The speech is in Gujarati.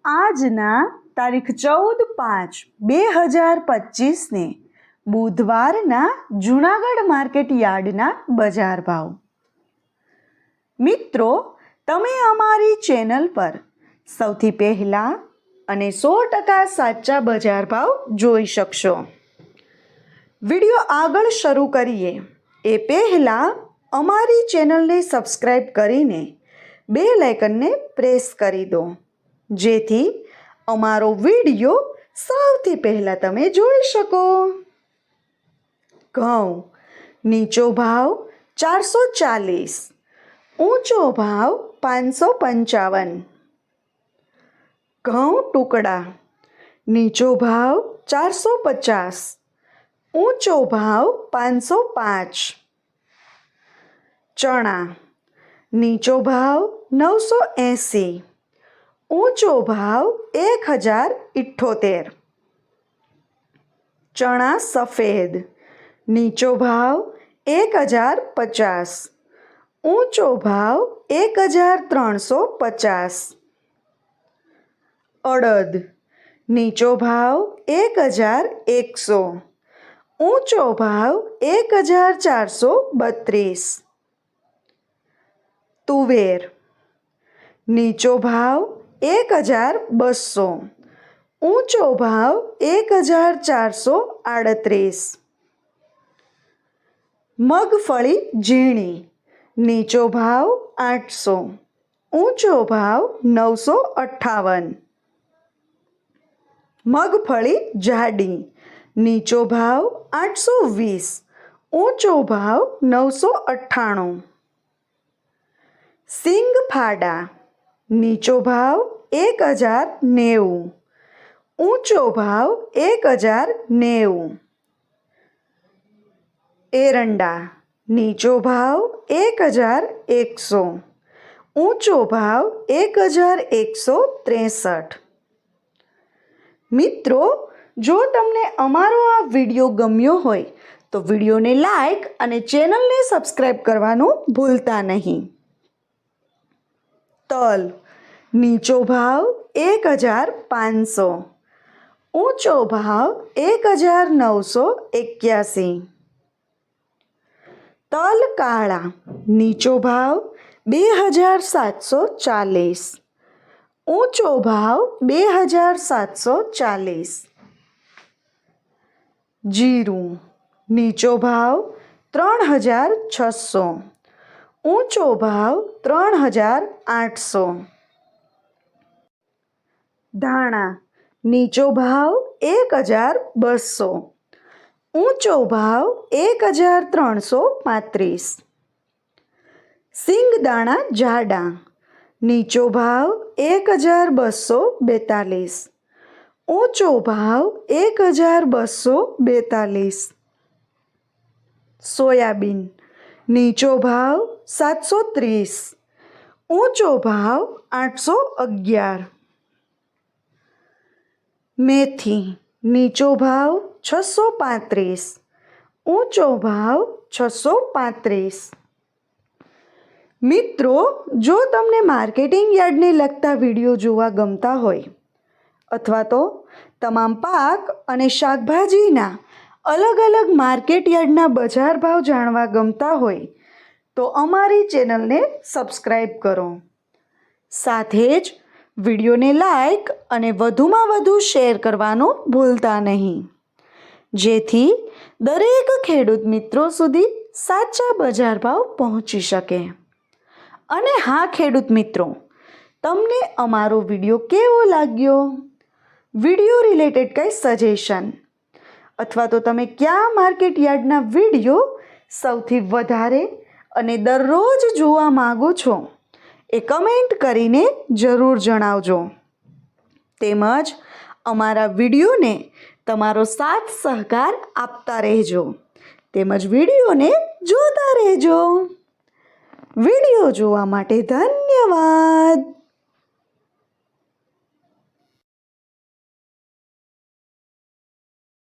આજના તારીખ 14/5/2025ને બુધવારના જૂનાગઢ માર્કેટ યાર્ડના બજાર ભાવ. મિત્રો, તમે અમારી ચેનલ પર સૌથી પહેલાં અને 100% સાચા બજાર ભાવ જોઈ શકશો. વિડીયો આગળ શરૂ કરીએ એ પહેલાં અમારી ચેનલને સબસ્ક્રાઈબ કરીને બેલ આઇકનને પ્રેસ કરી દો, જેથી અમારો વિડીયો સૌથી પહેલાં તમે જોઈ શકો. ઘઉં નીચો ભાવ 440, ઊંચો ભાવ 555. ઘઉં ટુકડા નીચો ભાવ 450, ઊંચો ભાવ 505. ચણા નીચો ભાવ 980, ઊંચો ભાવ 1078. ચણા સફેદ નીચો ભાવ 1050, ઊંચો ભાવ 1350. અડદ નીચો ભાવ 1100, ઊંચો ભાવ 1432. તુવેર નીચો ભાવ 1200, ઊંચો ભાવ 1438. મગફળી ઝીણી નીચો ભાવ 800, ઊંચો ભાવ 958. મગફળી જાડી નીચો ભાવ 820, ઊંચો ભાવ 998. સિંગ ફાડા નીચો ભાવ 1090, ઊંચો ભાવ 1090. એરંડા નીચો ભાવ 1100, ઊંચો ભાવ 1163. મિત્રો, જો તમને અમારો આ વિડીયો ગમ્યો હોય તો વિડીયોને લાઈક અને ચેનલને સબસ્ક્રાઈબ કરવાનું ભૂલતા નહીં. તલ નીચો ભાવ 1500, ઊંચો ભાવ 1981. તલ કાળા નીચો ભાવ 2740, ઊંચો ભાવ 2740. જીરું નીચો ભાવ 3600, ઊંચો ભાવ 3800. ધાણા નીચો ભાવ 1200, ઊંચો ભાવ 1335. સિંગદાણા જાડા નીચો ભાવ 1242, ઊંચો ભાવ 1242. સોયાબીન નીચો ભાવ 730, ઊંચો ભાવ 811. મેથી નીચો ભાવ 635, ઊંચો ભાવ 635. મિત્રો, જો તમને માર્કેટિંગ યાર્ડને લગતા વિડીયો જોવા ગમતા હોય અથવા તો તમામ પાક અને શાકભાજીના અલગ અલગ માર્કેટ યાર્ડના બજાર ભાવ જાણવા ગમતા હોય તો અમારી ચેનલને સબસ્ક્રાઈબ કરો. સાથે જ વિડીયોને લાઈક અને વધુમાં વધુ શેર કરવાનું ભૂલતા નહીં, જેથી દરેક ખેડૂત મિત્રો સુધી સાચા બજાર ભાવ પહોંચી શકે. અને હા ખેડૂત મિત્રો, તમને અમારો વિડીયો કેવો લાગ્યો? વિડીયો રિલેટેડ કંઈ સજેશન અથવા તો તમે કયા માર્કેટ યાર્ડના વિડીયો સૌથી વધારે અને દરરોજ જોવા માગો છો એ કમેન્ટ કરીને જરૂર જણાવજો. તેમજ અમારા વિડીયોને તમારો સાથ સહકાર આપતા રહેજો, તેમજ વિડીયોને જોતા રહેજો. વિડીયો જોવા માટે ધન્યવાદ.